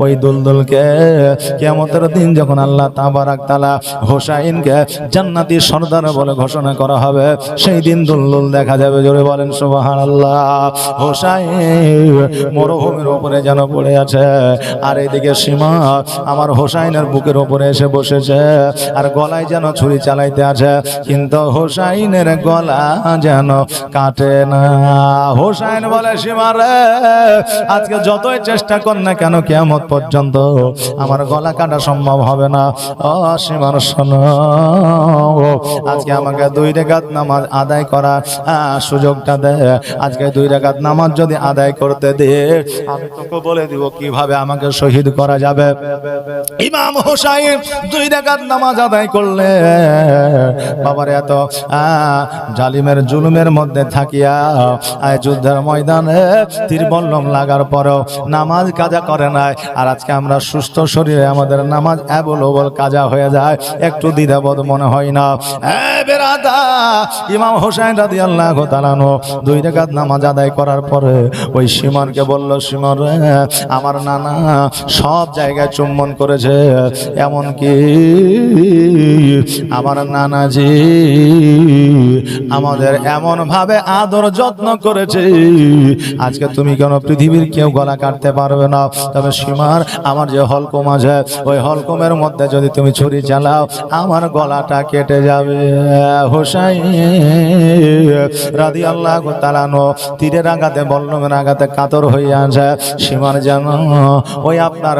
ওই দুলদুলকে কিয়ামতের দিন যখন আল্লাহ তাবারাক তাআলা হোসাইনকে জান্নাতি সর্দার বলে ঘোষণা করা হবে, সেই দিন দুলদুল দেখা যাবে। জোরে বলেন সুবহানাল্লাহ। হোসাইন মরুভূমির উপরে যেন পড়ে আছে, আর এইদিকে সীমা আমার হোসাইনের বুকের উপরে এসে বসেছে, আর গলায় যেন ছুরি চালাইতে আছে, কিন্তু হোসাইনের গলা যেন কাটে না। হোসাইন বলে, সীমা রে, আজকে যতই চেষ্টা কর না কেন কিয়ামত পর্যন্ত আমার গলা কাটা সম্ভব হবে না। সীমার শোনো, আজকে আমাকে 2 রাকাত নামাজ আদায় করার সুযোগটা দে। আজকে 2 রাকাত নামাজ যদি আদায় করতে দে, আমি তোকে বলে দিব কিভাবে আমাকে শহীদ করা যাবে। ইমাম হোসাইন 2 রাকাত নামাজ আদায় করলে বাবার এত জালিমের জুলুমের মধ্যে থাকিয়া যুদ্ধের ময়দানে তীর বল্লম লাগার পরেও নামাজ কাজা করে নাই। আর আজকে আমরা সুস্থ শরীরে আমাদের নামাজ অ্যাভেলেবল কাজা হয়ে যায়, একটু দ্বিধাবোধ মনে হয় না। ইমাম হোসেন রাদিয়াল্লাহু তাআলা 2 রাকাত নামাজ আদায় করার পরে ওই সীমানকে বলল, সীমান রে, আমার নানা সব জায়গায় চুম্বন করেছে, এমনকি আমার নানাজি আমাদের এমন ভাবে আদর যত্ন করেছে, আজকে তুমি কেন পৃথিবীর কেউ গলা কাটতে পারবে না। তবে সীমার আমার যে হলকম আছে, ওই হলকমের মধ্যে যদি তুমি ছুরি চালাও আমার গলাটা কেটে যাবে। হোসাইন রাদিয়াল্লাহু তাআলা তীরের আঘাতে বল্লমের আঘাতে কাতর হইয়া আছে। সীমার যেন ওই আপনার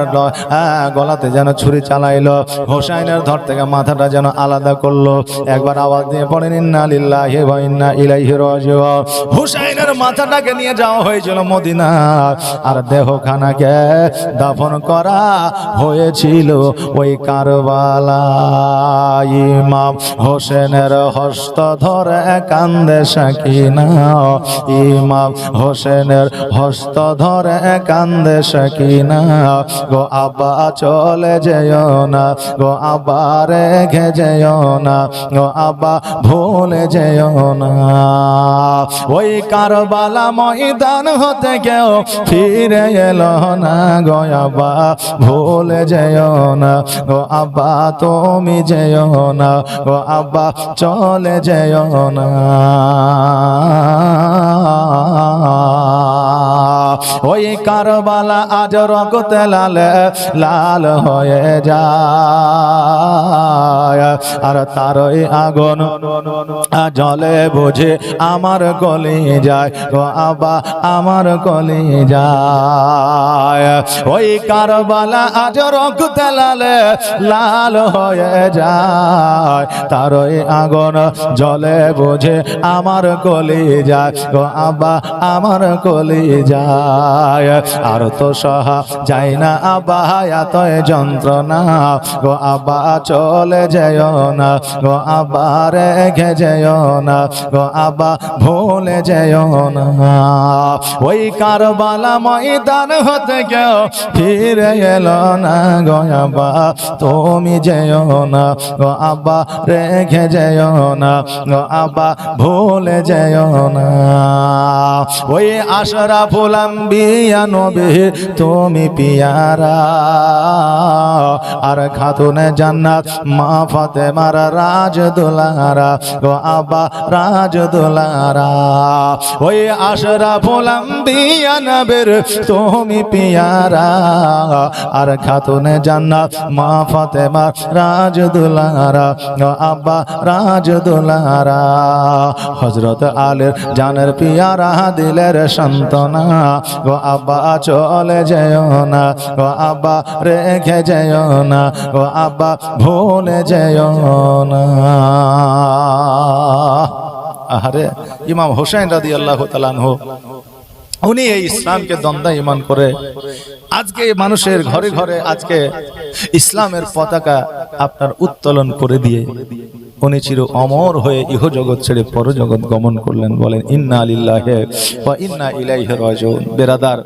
গলাতে যেন ছুরি চালাইলো, হোসাইনের ধর থেকে মাথাটা যেন আলাদা করলো। একবার আওয়াজ দিয়ে পড়েন, ইন্না লিল্লাহি ওয়া ইন্না ইলাইহি রাজিউন। হোসাইনের মাথাটাকে নিয়ে যাওয়া হয়েছিল মদিনা, আর দেহখানাকে দাফন করা হয়েছিল ওই কারবালা। ইমাম হোসেনের হস্ত ধরে কান্দে সাকিনা, ইমাম হোসেনের হস্ত ধরে কান্দে সাকিনা, গো আব্বা চলে যেও না, গো আব্বা রেখে যেও না, গো আব্বা ভুলে যেও না। ওই কারবালা ময়দান হতে কেউ ফিরে এলো না, গো আব্বা ভুলে যেও না, গো আব্বা তুমি যেও না, গো আব্বা চলে যেও না। ওই কারবালা আজ রক্তে লাল লাল হয়ে যায়, আর তারই আগুন জলে বুঝে আমার গলে যায়, গো আব্বা আমার গলে যায়। ওই কারবালা আজ রক্তে লাল লাল হয়ে যায়, তারই আগুন জলে বুঝে আমার গলে যায়, গো আব্বা আমার গলে যায়। আর তো সহা যায় না আব্বা এত যন্ত্রণা, গো আব্বা চলে যেও না, গো আব্বা রেখে যেও না, গো আব্বা ভুলে যেও না। ওই কারবালা ময়দান হতে কেউ ফিরে এলো না, গো আব্বা তুমি যেও না, গো আব্বা রেখে যেও না, গো আব্বা ভুলে যেও না। ওই আশরাফুল আম্বিয়া নবী তুমি পিয়ারা, আর খাতুনে জান্নাত মা ফাতেমার রাজ দুলারা, গো আব্বা রাজ দুলারা। ওই আশরাফুল আম্বিয়া নবীর তুমি পিয়ারা, আর খাতুনে জান্নাত মা ফাতেমার রাজ দুলারা, গো আব্বা রাজ দুলারা। হযরত আলীর জানের পিয়ারা, দিলের সান্তনা, গো আব্বা চলে যেও না, গো আব্বা রেখে যেও না, গো আব্বা ভুলে যেও না। আরে ইমাম হোসেন রাদিয়াল্লাহু তাআলা আনহু উনি এই ইসলামকে দ্বন্দ্ব ঈমান করে আজকে মানুষের ঘরে ঘরে আজকে ইসলামের পতাকা আপনার উত্তোলন করে দিয়ে উনি চির অমর হয়ে ইহজগৎ ছেড়ে পরজগৎ গমন করলেন। বলেন ইন্না লিল্লাহি ওয়া ইন্না ইলাইহি রাজিউন। বেরাদার,